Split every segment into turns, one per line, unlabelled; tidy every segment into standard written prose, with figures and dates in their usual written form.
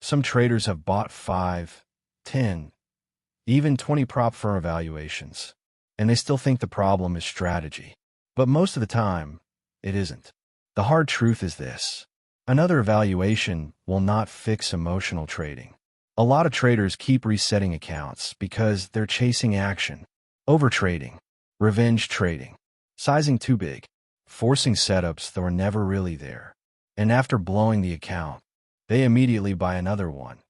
Some traders have bought 5, 10, even 20 prop firm evaluations, and they still think the problem is strategy. But most of the time, it isn't. The hard truth is this: another evaluation will not fix emotional trading. A lot of traders keep resetting accounts because they're chasing action, overtrading, revenge trading, sizing too big, forcing setups that were never really there. And after blowing the account, they immediately buy another one,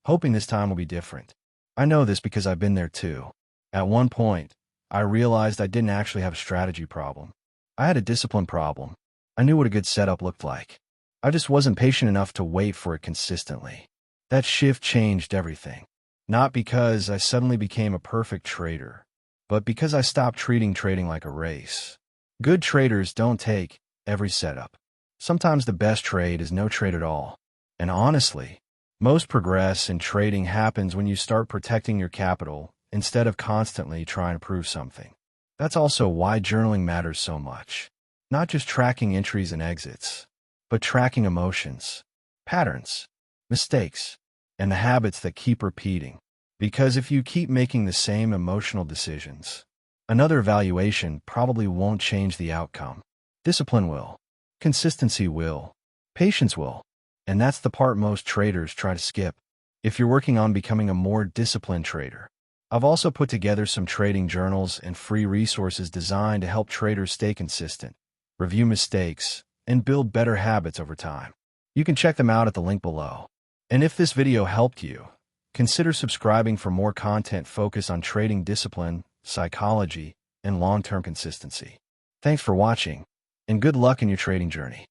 hoping this time will be different. I know this because I've been there too. At one point, I realized I didn't actually have a strategy problem. I had a discipline problem. I knew what a good setup looked like. I just wasn't patient enough to wait for it consistently. That shift changed everything. Not because I suddenly became a perfect trader, but because I stopped treating trading like a race. Good traders don't take every setup. Sometimes the best trade is no trade at all. And honestly, most progress in trading happens when you start protecting your capital instead of constantly trying to prove something. That's also why journaling matters so much. Not just tracking entries and exits, but tracking emotions, patterns, mistakes, and the habits that keep repeating. Because if you keep making the same emotional decisions, another evaluation probably won't change the outcome. Discipline will. Consistency will. Patience will. And that's the part most traders try to skip. If you're working on becoming a more disciplined trader, I've also put together some trading journals and free resources designed to help traders stay consistent, review mistakes, and build better habits over time. You can check them out at the link below. And if this video helped you, consider subscribing for more content focused on trading discipline, psychology, and long-term consistency. Thanks for watching, and good luck in your trading journey.